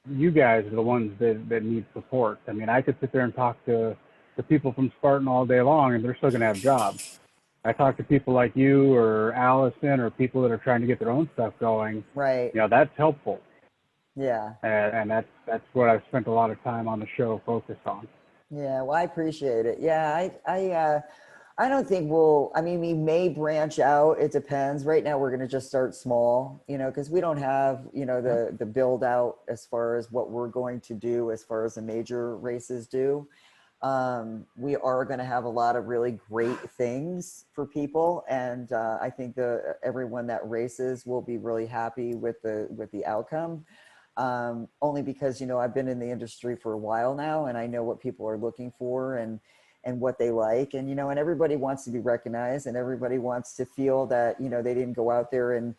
you guys are the ones that need support. I mean, I could sit there and talk to the people from Spartan all day long, and they're still going to have jobs. I talk to people like you or Allison or people that are trying to get their own stuff going. Right. That's helpful. Yeah. And that's what I've spent a lot of time on the show focused on. Yeah, well, I appreciate it. Yeah, I don't think we may branch out. It depends. Right now, we're going to just start small, because we don't have, the build out as far as what we're going to do as far as the major races do. We are going to have a lot of really great things for people. And I think everyone that races will be really happy with the outcome. Only because, I've been in the industry for a while now, and I know what people are looking for and what they like. And, and everybody wants to be recognized, and everybody wants to feel that, they didn't go out there and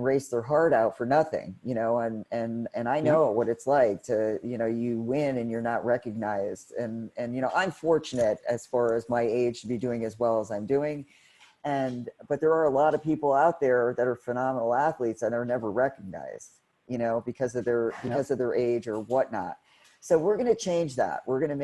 race their heart out for nothing, and I know what it's like to, you win and you're not recognized. And, I'm fortunate as far as my age to be doing as well as I'm doing. But there are a lot of people out there that are phenomenal athletes that are never recognized, because of their age or whatnot. So we're going to change that. We're going to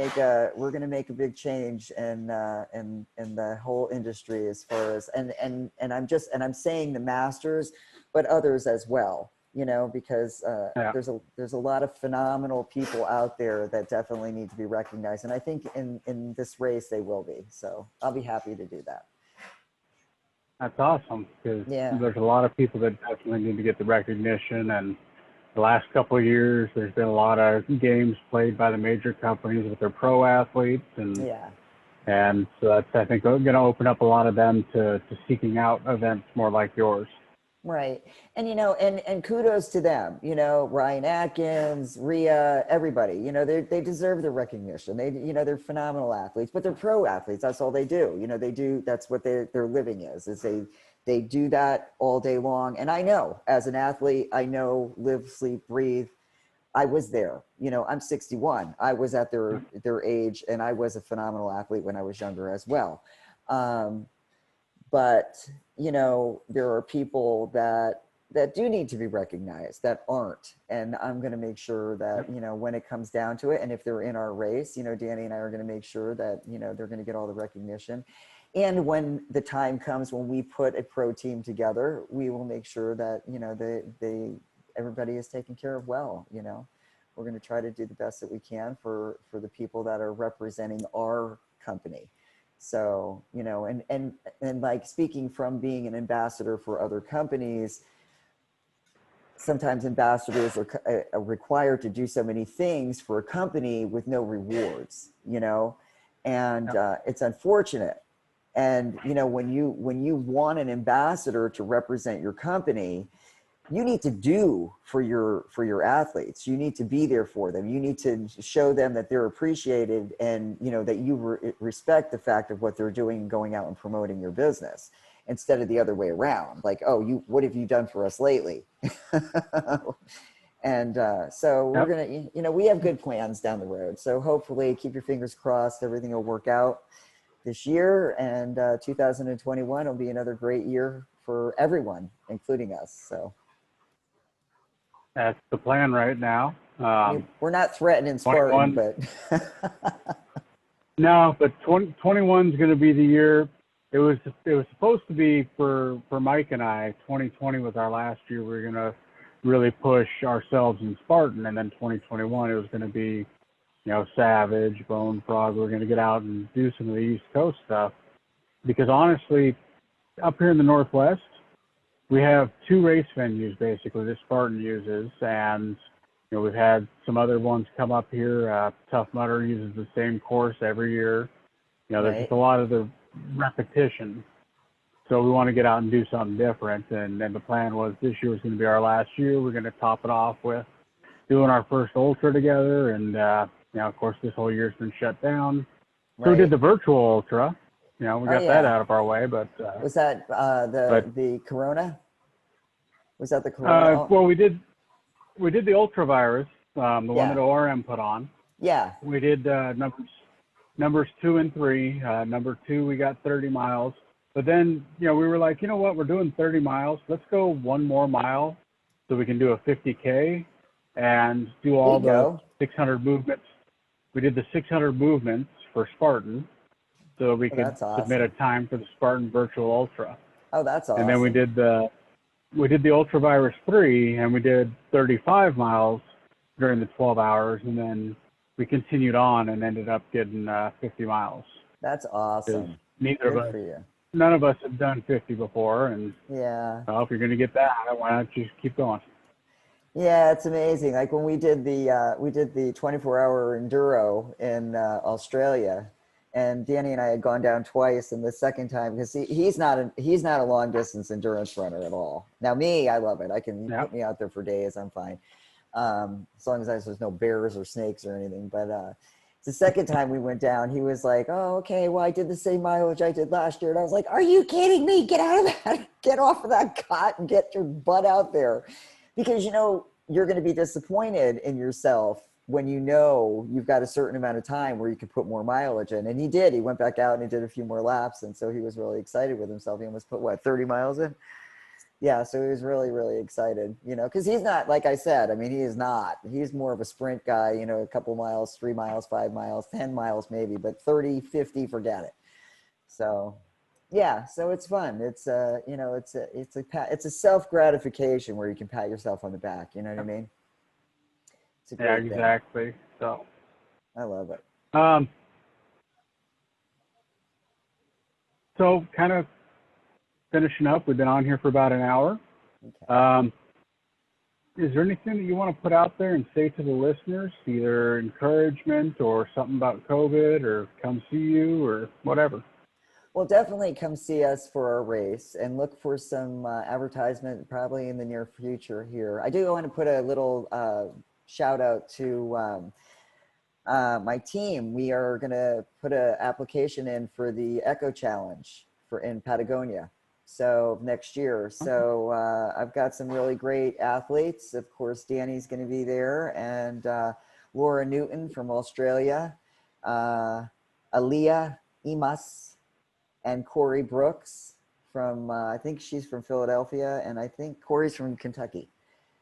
make a big change in the whole industry as far as, and I'm saying the masters, but others as well, you know, because there's a lot of phenomenal people out there that definitely need to be recognized. And I think in this race, they will be. So I'll be happy to do that. That's awesome, because there's a lot of people that definitely need to get the recognition. And the last couple of years, there's been a lot of games played by the major companies with their pro athletes, and so that's, I think, going to open up a lot of them to seeking out events more like yours. Right. And, you know, and kudos to them, you know, Ryan Atkins, Rhea, everybody, you know, they deserve the recognition. They, you know, they're phenomenal athletes, but they're pro athletes. That's all they do. You know, that's what their living is they do that all day long. And I know, as an athlete, I know, live, sleep, breathe. I was there, you know, I'm 61. I was at their age, and I was a phenomenal athlete when I was younger as well. But, you know, there are people that do need to be recognized that aren't. And I'm going to make sure that, you know, when it comes down to it, and if they're in our race, you know, Danny and I are going to make sure that, you know, they're going to get all the recognition. And when the time comes when we put a pro team together, we will make sure that, you know, everybody is taken care of well, you know. We're going to try to do the best that we can for the people that are representing our company. So, you know, and like, speaking from being an ambassador for other companies, sometimes ambassadors are required to do so many things for a company with no rewards, you know, and it's unfortunate. And, you know, when you want an ambassador to represent your company, you need to do for your athletes. You need to be there for them. You need to show them that they're appreciated, and, you know, that you respect the fact of what they're doing and going out and promoting your business, instead of the other way around. Like, oh, what have you done for us lately? And so we're going to, you know, we have good plans down the road. So hopefully, keep your fingers crossed, everything will work out this year, and 2021 will be another great year for everyone, including us. So that's the plan right now. We're not threatening Spartan, but no, but 2021 is going to be the year. It was supposed to be for Mike and I. 2020 was our last year. We were going to really push ourselves in Spartan, and then 2021 it was going to be, you know, Savage, Bone Frog. We're going to get out and do some of the East Coast stuff, because honestly, up here in the Northwest, we have 2 race venues basically that Spartan uses, and, you know, we've had some other ones come up here. Tough Mudder uses the same course every year. You know, there's just a lot of the repetition. So we want to get out and do something different. And then the plan was this year was going to be our last year. We're going to top it off with doing our first ultra together. And, you know, of course, this whole year's been shut down. So we did the virtual ultra. You know, we got that out of our way, but was that the Corona? Was that the Corona? Well, we did the ultra virus, the one that ORM put on. Yeah. We did numbers 2 and 3. Number 2, we got 30 miles. But then, you know, we were like, you know what, we're doing 30 miles. Let's go 1 more mile so we can do a 50K and do all the 600 movements. We did the 600 movements for Spartan, so we could submit a time for the Spartan Virtual Ultra. Oh, that's awesome. And then we did the Ultra Virus 3, and we did 35 miles during the 12 hours, and then we continued on and ended up getting 50 miles. That's awesome. None of us have done 50 before, and if you're going to get that, why not just keep going? Yeah, it's amazing. Like when we did the 24-hour enduro in Australia, and Danny and I had gone down twice, and the second time, because he's not a long distance endurance runner at all. Now me, I love it. I can put me out there for days. I'm fine, as long as there's no bears or snakes or anything. But the second time we went down, he was like, "Oh, okay. Well, I did the same mileage I did last year," and I was like, "Are you kidding me? Get out of that! Get off of that cot and get your butt out there." Because, you know, you're going to be disappointed in yourself when you know you've got a certain amount of time where you can put more mileage in. And he did. He went back out and he did a few more laps. And so he was really excited with himself. He almost put, 30 miles in? Yeah, so he was really, really excited, you know, because he's not, like I said, I mean, he is not. He's more of a sprint guy, you know, a couple miles, 3 miles, 5 miles, 10 miles maybe, but 30, 50, forget it. So, yeah, so it's fun. It's you know, it's a self gratification where you can pat yourself on the back. You know what I mean? It's a Yeah, great thing. exactly. So, I love it. um, so kind of finishing up. We've been on here for about an hour. Okay. Is there anything that you want to put out there and say to the listeners, either encouragement or something about COVID or come see you or whatever? Well, definitely come see us for our race and look for some advertisement probably in the near future here. I do want to put a little shout out to my team. We are going to put an application in for the Echo Challenge in Patagonia. So next year. So I've got some really great athletes. Of course, Danny's going to be there, and Laura Newton from Australia, Aaliyah Imas, and Corey Brooks from, I think she's from Philadelphia, and I think Corey's from Kentucky,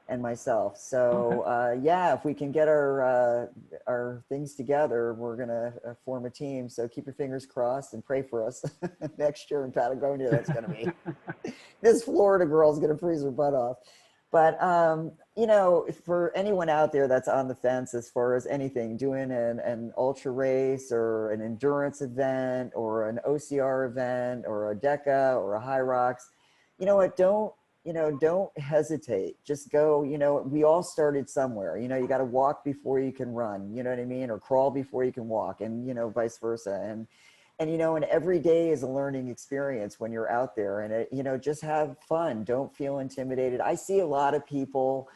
and myself. So yeah, if we can get our things together, we're gonna form a team. So keep your fingers crossed and pray for us next year in Patagonia. That's gonna be this Florida girl's gonna freeze her butt off. But you know, for anyone out there that's on the fence as far as anything, doing an ultra race or an endurance event or an OCR event or a DECA or a High Rocks, you know what? Don't hesitate. Just go. You know, we all started somewhere. You know, you got to walk before you can run. You know what I mean? Or crawl before you can walk, and you know, vice versa. And you know, and every day is a learning experience when you're out there. And you know, just have fun. Don't feel intimidated. I see a lot of people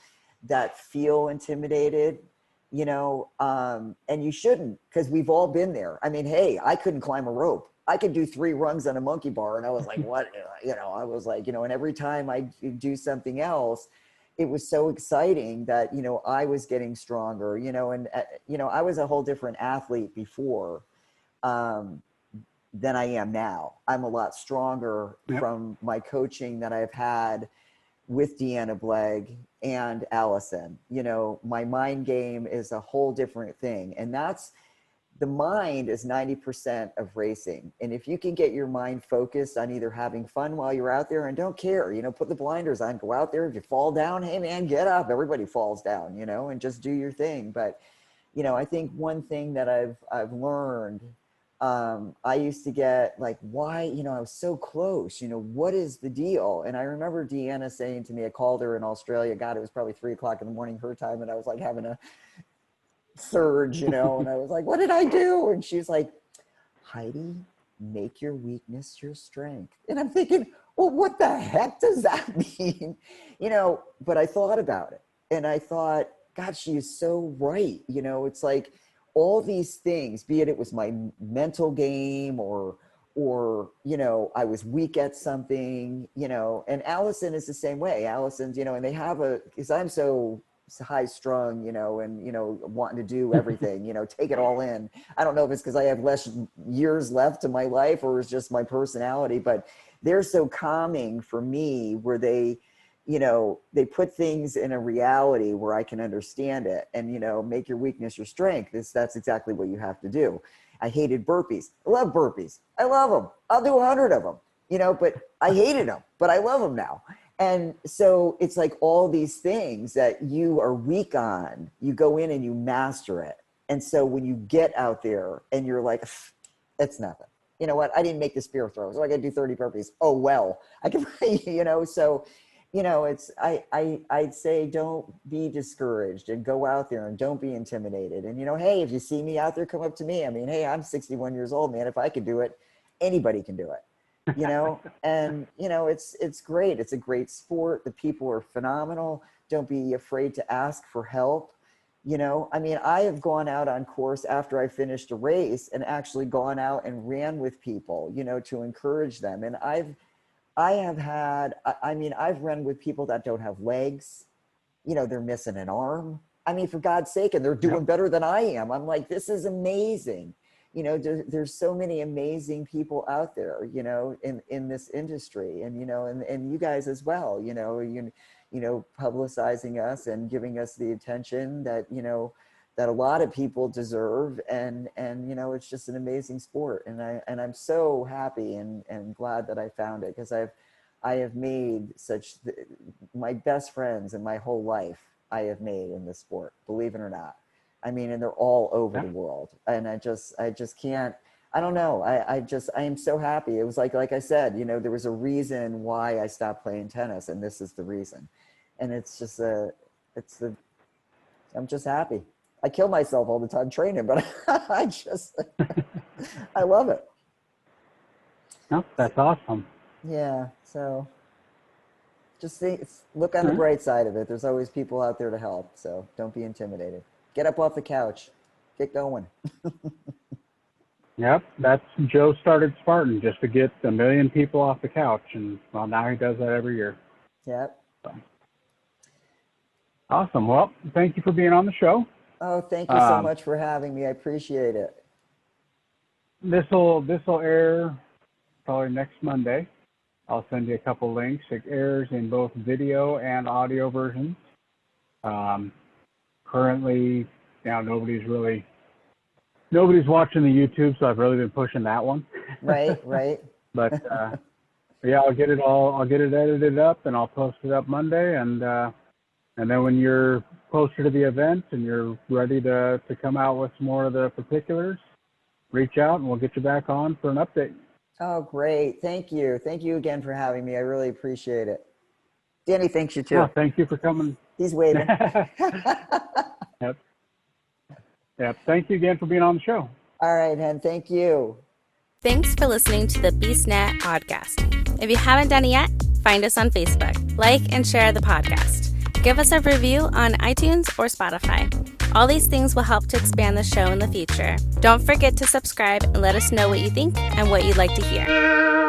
that feel intimidated. You know, and you shouldn't, because we've all been there. I mean, hey, I couldn't climb a rope. I could do 3 rungs on a monkey bar. And I was like, what? You know, I was like, you know, and every time I do something else, it was so exciting that, you know, I was getting stronger, you know, and, you know, I was a whole different athlete before than I am now. I'm a lot stronger from my coaching that I've had with Deanna, Blegg, and Allison. You know, my mind game is a whole different thing. And the mind is 90% of racing. And if you can get your mind focused on either having fun while you're out there and don't care, you know, put the blinders on, go out there. If you fall down, hey man, get up. Everybody falls down, you know, and just do your thing. But, you know, I think one thing that I've learned, I used to get like, why, you know, I was so close, you know, what is the deal? And I remember Deanna saying to me, I called her in Australia, God, it was probably 3 o'clock in the morning, her time. And I was like having a surge, you know, and I was like, what did I do? And she's like, Heidi, make your weakness your strength. And I'm thinking, well, what the heck does that mean? You know, but I thought about it and I thought, God, she is so right. You know, it's like all these things, be it was my mental game or, you know, I was weak at something, you know, and Allison is the same way. Allison's, you know, and they have because I'm so high strung, you know, and, you know, wanting to do everything, you know, take it all in. I don't know if it's because I have less years left in my life or it's just my personality, but they're so calming for me where they, you know, they put things in a reality where I can understand it and, you know, make your weakness your strength. That's exactly what you have to do. I hated burpees. I love burpees. I love them. I'll do 100 of them, you know, but I hated them, but I love them now. And so it's like all these things that you are weak on, you go in and you master it. And so when you get out there and you're like, it's nothing. You know what? I didn't make the spear throw, so I got to do 30 burpees. Oh, well, I can, you know, so, you know, I'd say don't be discouraged and go out there and don't be intimidated. And, you know, hey, if you see me out there, come up to me. I mean, hey, I'm 61 years old, man. If I could do it, anybody can do it. You know, and, you know, it's great. It's a great sport. The people are phenomenal. Don't be afraid to ask for help. You know, I mean, I have gone out on course after I finished a race and actually gone out and ran with people, you know, to encourage them. And I've run with people that don't have legs, you know, they're missing an arm. I mean, for God's sake, and they're doing better than I am. I'm like, this is amazing. there's so many amazing people out there, in this industry, and, and you guys as well, publicizing us and giving us the attention that, that a lot of people deserve. And, it's just an amazing sport. And I'm so happy and glad that I found it, because I have made my best friends in my whole life I have made in this sport, believe it or not. I mean, and they're all over the world. And I just can't, I don't know. I am so happy. It was like I said, there was a reason why I stopped playing tennis, and this is the reason. And it's just I'm just happy. I kill myself all the time training, but I love it. No, that's awesome. Yeah. So just look on the bright side of it. There's always people out there to help. So don't be intimidated. Get up off the couch. Get going. Yep, that's Joe started Spartan just to get 1 million people off the couch, and well, now he does that every year. Yep. So. Awesome. Well, thank you for being on the show. Oh, thank you so much for having me. I appreciate it. This will air probably next Monday. I'll send you a couple links. It airs in both video and audio versions. Currently, now nobody's watching the YouTube, so I've really been pushing that one. Right. But yeah, I'll get it edited up, and I'll post it up Monday, and then when you're closer to the event and you're ready to come out with some more of the particulars, reach out and we'll get you back on for an update. Oh, great. Thank you. Thank you again for having me. I really appreciate it. Danny thanks you too. Yeah, thank you for coming. He's waving. Yep. Thank you again for being on the show. All right, Hen. Thank you. Thanks for listening to the BeastNet podcast. If you haven't done it yet, find us on Facebook, like and share the podcast. Give us a review on iTunes or Spotify. All these things will help to expand the show in the future. Don't forget to subscribe and let us know what you think and what you'd like to hear.